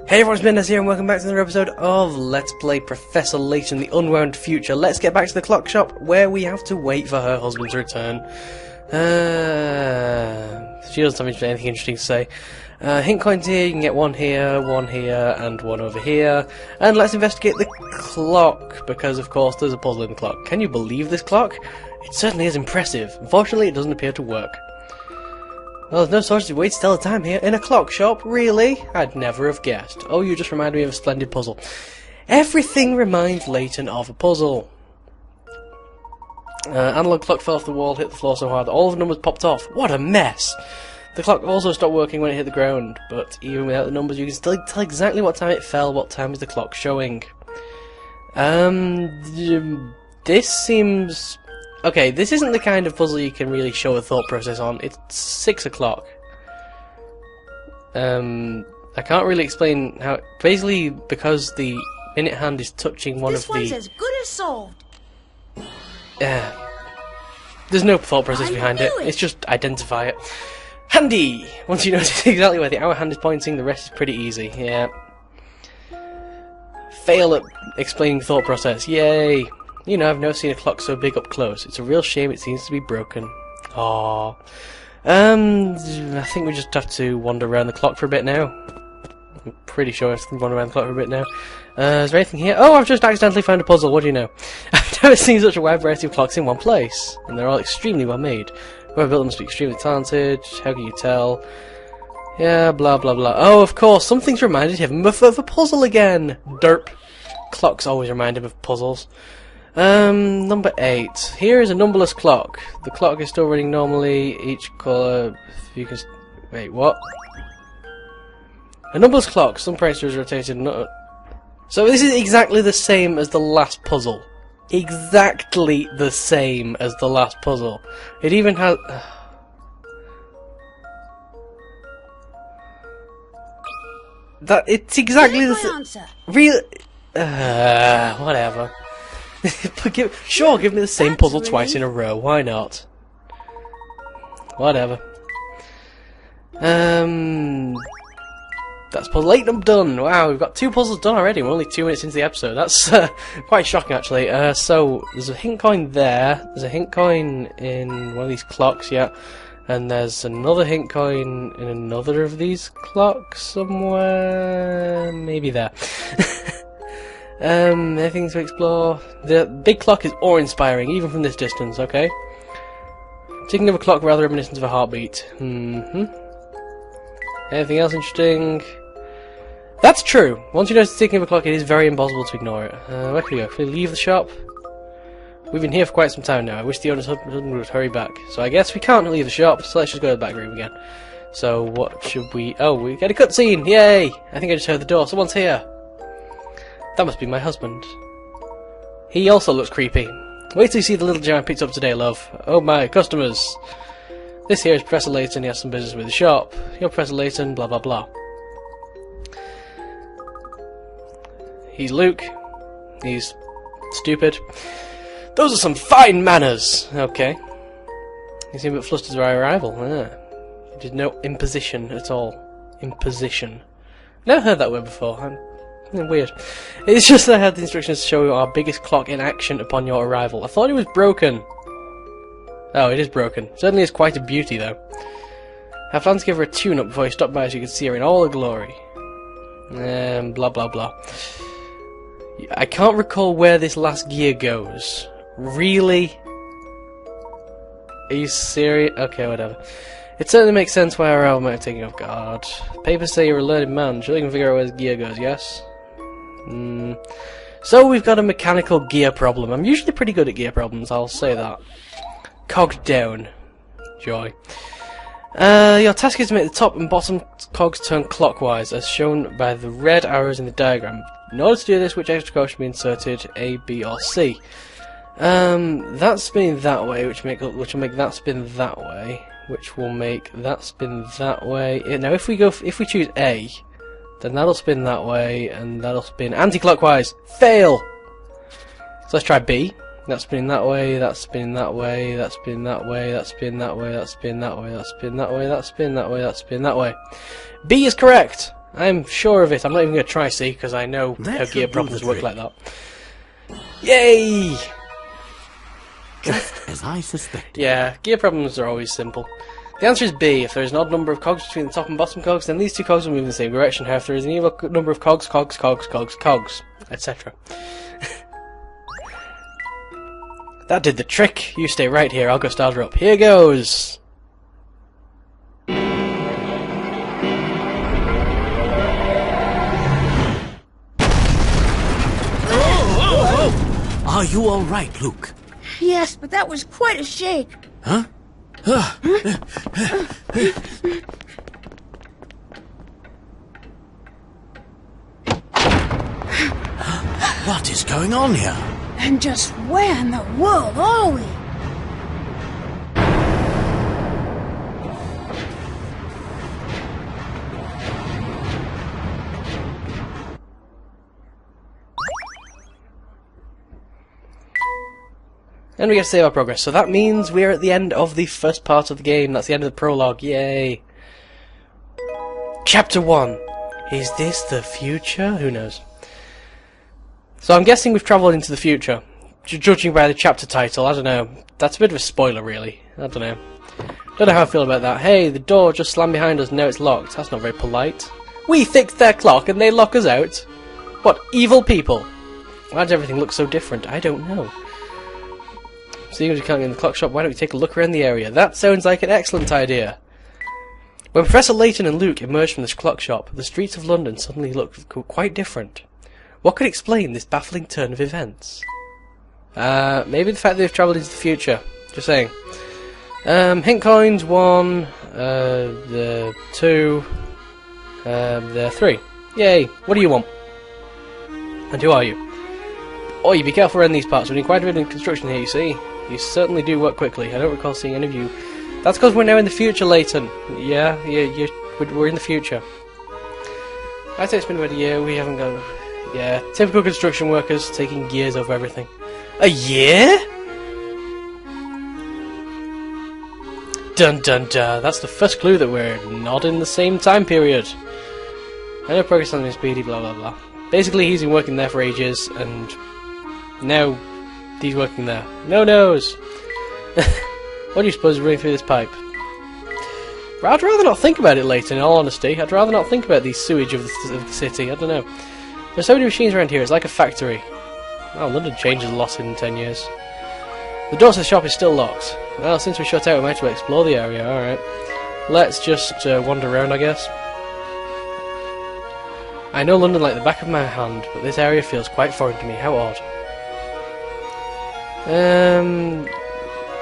Hey everyone, it's Minigames here and welcome back to another episode of Let's Play Professor Layton, the Unwound Future. Let's get back to the clock shop where we have to wait for her husband to return. She doesn't have anything interesting to say. Hint coins here, you can get one here, and one over here. And let's investigate the clock, because of course there's a puzzle in the clock. Can you believe this clock? It certainly is impressive. Unfortunately, it doesn't appear to work. Well, there's no such way to tell the time here in a clock shop, really? I'd never have guessed. Oh, you just reminded me of a splendid puzzle. Everything reminds Layton of a puzzle. Analog clock fell off the wall, hit the floor so hard that all of the numbers popped off. What a mess! The clock also stopped working when it hit the ground, but even without the numbers you can still tell exactly what time it fell, what time is the clock showing. This seems... Okay, this isn't the kind of puzzle you can really show a thought process on. It's 6 o'clock. I can't really explain how... Basically, because the minute hand is touching one of the... This one's as good as solved. There's no thought process behind it. It's just identify it. Handy! Once you notice exactly where the hour hand is pointing, the rest is pretty easy. Yeah. Fail at explaining thought process. Yay! You know, I've never seen a clock so big up close. It's a real shame it seems to be broken. Aww. I think we just have to wander around the clock for a bit now. I'm pretty sure I have to wander around the clock for a bit now. Is there anything here? Oh, I've just accidentally found a puzzle. What do you know? I've never seen such a wide variety of clocks in one place. And they're all extremely well made. Whoever built them must be extremely talented. How can you tell? Yeah, blah blah blah. Oh, of course, something's reminded him of a puzzle again. Derp. Clocks always remind him of puzzles. Number 8. Here is a numberless clock. The clock is still running normally. Each colour... You can... Wait, what? A numberless clock. Some parameters are rotated... So this is exactly the same as the last puzzle. Exactly the same as the last puzzle. It even has... It's exactly the same... Really... whatever. Sure, give me the same puzzle twice in a row. Why not? Whatever. That's puzzle 8 done. Wow, we've got 2 puzzles done already. We're only 2 minutes into the episode. That's quite shocking, actually. So there's a hint coin there. There's a hint coin in one of these clocks, yeah. And there's another hint coin in another of these clocks somewhere. Maybe there. Anything to explore? The big clock is awe-inspiring, even from this distance, okay? Ticking of a clock rather reminiscent of a heartbeat. Anything else interesting? That's true! Once you notice the ticking of a clock, it is very impossible to ignore it. Where can we go? Can we leave the shop? We've been here for quite some time now. I wish the owner's husband would hurry back. So I guess we can't leave the shop, so let's just go to the back room again. So what should we... Oh, we get a cutscene! Yay! I think I just heard the door. Someone's here! That must be my husband. He also looks creepy. Wait till you see the little gem I picked up today, love. Oh my, customers. This here is Professor Layton. He has some business with the shop. You're Professor Layton, blah blah blah. He's Luke. He's stupid. Those are some fine manners. Okay. You seem a bit flustered at our arrival. There's no imposition at all. Imposition. Never heard that word before. Weird. It's just that I had the instructions to show you our biggest clock in action upon your arrival. I thought it was broken. Oh, it is broken. Certainly is quite a beauty, though. I planned to give her a tune-up before you stopped by so you could see her in all her glory. Blah blah blah. I can't recall where this last gear goes. Really? Are you serious? Okay, whatever. It certainly makes sense why our arrival might have taken off guard. Papers say you're a learned man. Surely you can figure out where this gear goes, yes? So we've got a mechanical gear problem. I'm usually pretty good at gear problems, I'll say that. Cogged Down. Joy. Your task is to make the top and bottom cogs turn clockwise, as shown by the red arrows in the diagram. In order to do this, which extra cog should be inserted? A, B, or C? That's spinning that way, which will make that spin that way, which will make that spin that way. Now, if we choose A, then that'll spin that way, and that'll spin anti-clockwise. Fail! So let's try B. That's spinning that way, that's spinning that way, that's spinning that way, that's spinning that way, that's spinning that way, that's spinning that way, that's spinning that way, that's spinning that way. B is correct! I'm sure of it. I'm not even going to try, see, because I know how gear problems work like that. Yay! Just as I suspected. Yeah, gear problems are always simple. The answer is B. If there is an odd number of cogs between the top and bottom cogs, then these two cogs will move in the same direction. However, if there is an even number of cogs, etc. That did the trick. You stay right here. I'll go start her up. Here goes. Are you all right, Luke? Yes, but that was quite a shake. Huh? What is going on here? And just where in the world are we? And we get to save our progress. So that means we're at the end of the first part of the game. That's the end of the prologue. Yay. Chapter 1. Is this the future? Who knows? So I'm guessing we've travelled into the future. Judging by the chapter title, I don't know. That's a bit of a spoiler, really. I don't know. Don't know how I feel about that. Hey, the door just slammed behind us, now it's locked. That's not very polite. We fixed their clock and they lock us out? What, evil people? Why does everything look so different? I don't know. Seeing as we can't get in the clock shop, why don't we take a look around the area? That sounds like an excellent idea. When Professor Layton and Luke emerged from this clock shop, the streets of London suddenly looked quite different. What could explain this baffling turn of events? Maybe the fact that they've travelled into the future. Just saying. Hint coins, 1, the 2, the 3. Yay! What do you want? And who are you? Oh, you be careful around these parts. We need quite a bit of construction here, you see. You certainly do work quickly. I don't recall seeing any of you. That's because we're now in the future, Layton. Yeah, we're in the future. I'd say it's been about a year. We haven't got... Yeah, typical construction workers taking years over everything. A year? Dun dun dun. That's the first clue that we're not in the same time period. I know progress on his speedy, blah blah blah. Basically, he's been working there for ages, and now he's working there. No knows. What do you suppose is running through this pipe? I'd rather not think about it, Layton, in all honesty. I'd rather not think about the sewage of the city. I don't know. There's so many machines around here, it's like a factory. Well, London changes a lot in 10 years. The door to the shop is still locked. Well, since we're shut out, we might as well explore the area. Alright. Let's just wander around, I guess. I know London like the back of my hand, but this area feels quite foreign to me. How odd. The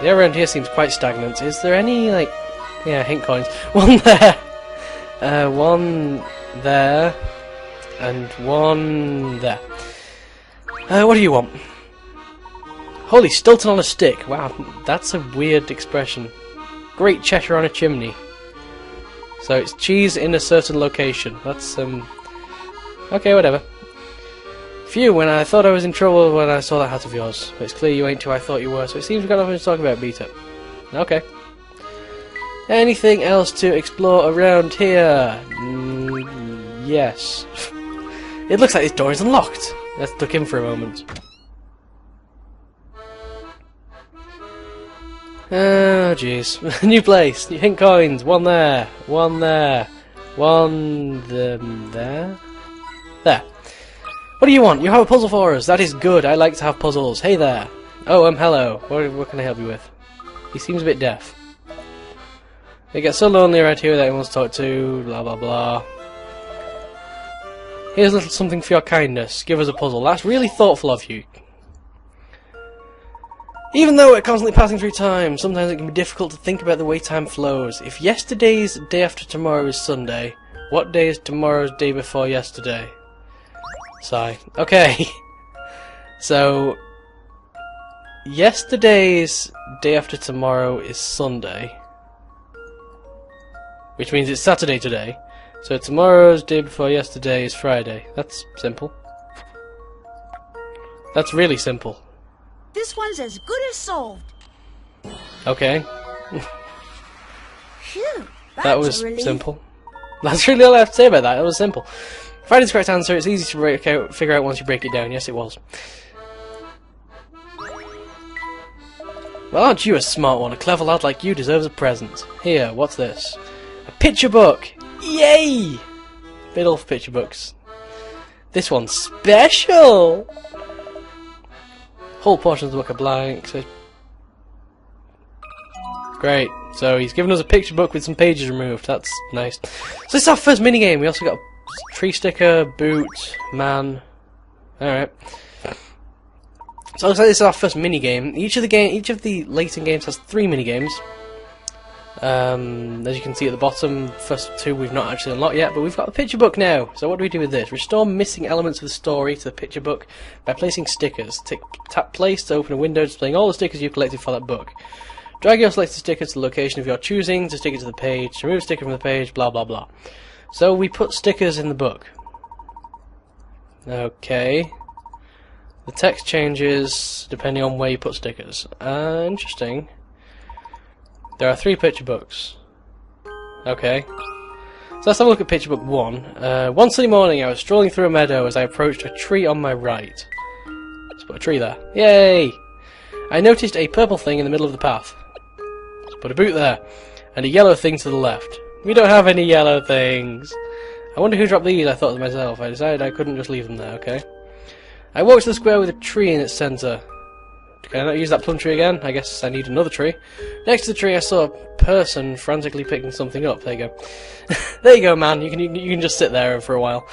area around here seems quite stagnant. Is there any, like... Yeah, hint coins. One there. One there. And one there. What do you want? Holy Stilton on a stick. Wow, that's a weird expression. Great Cheshire on a chimney. So it's cheese in a certain location. That's, okay, whatever. Phew, when I thought I was in trouble when I saw that hat of yours. But it's clear you ain't who I thought you were, so it seems we've got nothing to talk about, beat it. Okay. Anything else to explore around here? Yes. It looks like this door is unlocked. Let's look in for a moment. Oh, jeez. New place. New hint coins. One there. One there. One there. There. What do you want? You have a puzzle for us. That is good. I like to have puzzles. Hey there. Oh, hello. What can I help you with? He seems a bit deaf. They get so lonely around here that anyone wants to talk to. Blah, blah, blah. Here's a little something for your kindness. Give us a puzzle. That's really thoughtful of you. Even though we're constantly passing through time, sometimes it can be difficult to think about the way time flows. If yesterday's day after tomorrow is Sunday, what day is tomorrow's day before yesterday? Sigh. Okay. So, yesterday's day after tomorrow is Sunday. Which means it's Saturday today. So tomorrow's day before yesterday is Friday. That's simple. That's really simple. This one's as good as solved. Okay. Phew, That was a relief. simple. That's really all I have to say about that. It was simple. Finding the correct answer, it's easy to figure out once you break it down. Yes, it was. Well, aren't you a smart one? A clever lad like you deserves a present. Here, what's this? A picture book! Yay! Bit off picture books. This one's special! Whole portions of the book are blank. So great. So he's given us a picture book with some pages removed. That's nice. So this is our first minigame. We also got a tree sticker, boot, man. Alright. So it looks like this is our first minigame. Each of the Layton games has 3 minigames. As you can see at the bottom, the first 2 we've not actually unlocked yet, but we've got the picture book now. So what do we do with this? Restore missing elements of the story to the picture book by placing stickers. Tap place to open a window displaying all the stickers you've collected for that book. Drag your selected sticker to the location of your choosing to stick it to the page. To remove a sticker from the page, blah blah blah. So we put stickers in the book. Okay. The text changes depending on where you put stickers. Interesting. There are 3 picture books. Okay. So let's have a look at picture book 1. One sunny morning I was strolling through a meadow as I approached a tree on my right. Let's put a tree there. Yay! I noticed a purple thing in the middle of the path. Let's put a boot there. And a yellow thing to the left. We don't have any yellow things. I wonder who dropped these, I thought to myself. I decided I couldn't just leave them there, okay? I walked to the square with a tree in its centre. Can I not use that plum tree again? I guess I need another tree. Next to the tree I saw a person frantically picking something up. There you go. There you go, man. You can just sit there for a while.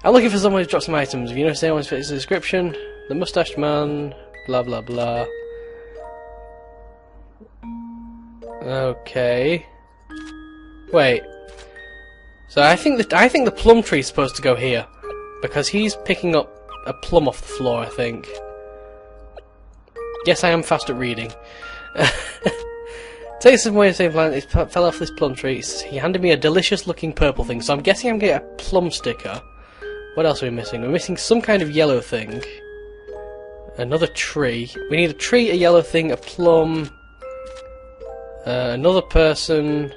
I'm looking for someone who's dropped some items. If you notice anyone fits the description, the mustached man, blah blah blah. Okay. Wait. So I think the plum tree's supposed to go here, because he's picking up a plum off the floor, I think. Yes, I am fast at reading. Take some way of saying plant. It fell off this plum tree. He handed me a delicious-looking purple thing, so I'm guessing I'm getting a plum sticker. What else are we missing? We're missing some kind of yellow thing. Another tree. We need a tree, a yellow thing, a plum. Another person.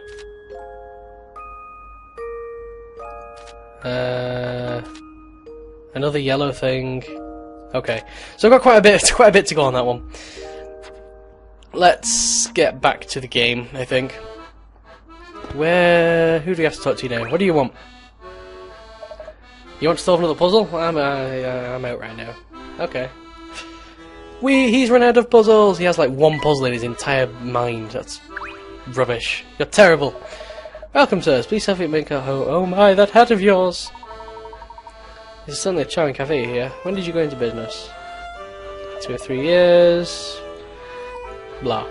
Another yellow thing. Okay, so I've got quite a bit to go on that one. Let's get back to the game, I think. Who do we have to talk to now? What do you want? You want to solve another puzzle? I'm out right now. Okay. He's run out of puzzles. He has like 1 puzzle in his entire mind. That's rubbish. You're terrible. Welcome, sirs. Please have it make a oh my, that hat of yours. This is certainly a charming cafe here. When did you go into business? 2 or 3 years. Blah.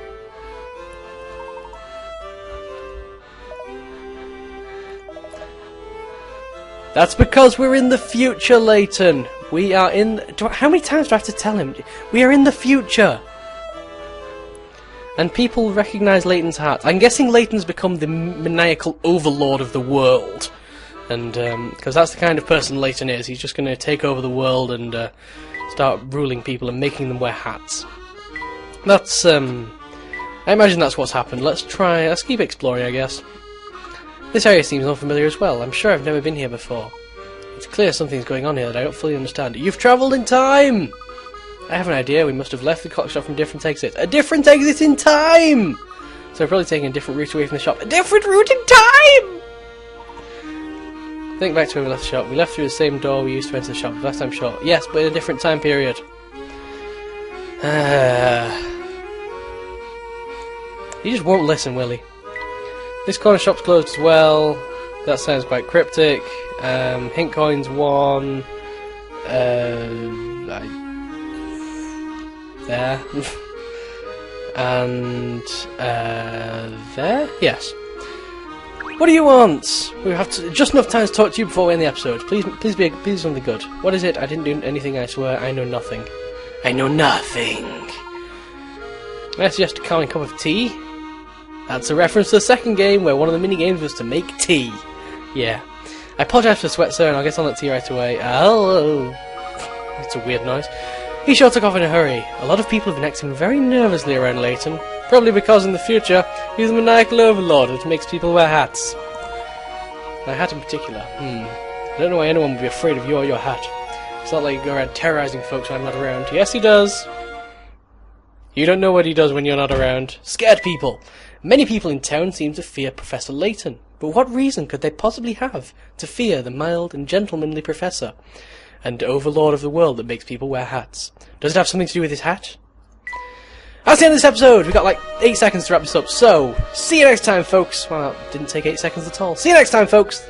That's because we're in the future, Layton. We are in... How many times do I have to tell him? We are in the future. And people recognise Layton's hat. I'm guessing Layton's become the maniacal overlord of the world. And, because that's the kind of person Layton is. He's just going to take over the world and start ruling people and making them wear hats. That's, I imagine that's what's happened. Let's keep exploring, I guess. This area seems unfamiliar as well. I'm sure I've never been here before. It's clear something's going on here that I don't fully understand. You've travelled in time! I have an idea. We must have left the clock shop from different exits. A different exit in time! So we're probably taking a different route away from the shop. A different route in time! Think back to when we left the shop. We left through the same door we used to enter the shop. Last time short. Yes, but in a different time period. He just won't listen, will he? This corner shop's closed as well. That sounds quite cryptic. Hint coins 1. There. And there? Yes. What do you want? We have just enough time to talk to you before we end the episode. Please something good. What is it? I didn't do anything, I swear. I know nothing. I know nothing. I suggest a calming cup of tea. That's a reference to the second game where one of the mini-games was to make tea. Yeah. I apologise for the sweat, sir, and I'll get on that tea right away. Hello. That's a weird noise. He sure took off in a hurry. A lot of people have been acting very nervously around Layton. Probably because in the future, he's a maniacal overlord which makes people wear hats. My hat in particular. I don't know why anyone would be afraid of you or your hat. It's not like you go around terrorizing folks when I'm not around. Yes, he does. You don't know what he does when you're not around. Scared people. Many people in town seem to fear Professor Layton. But what reason could they possibly have to fear the mild and gentlemanly professor and overlord of the world that makes people wear hats? Does it have something to do with his hat? That's the end of this episode. We've got like 8 seconds to wrap this up. So, see you next time, folks. Well, it didn't take 8 seconds at all. See you next time, folks.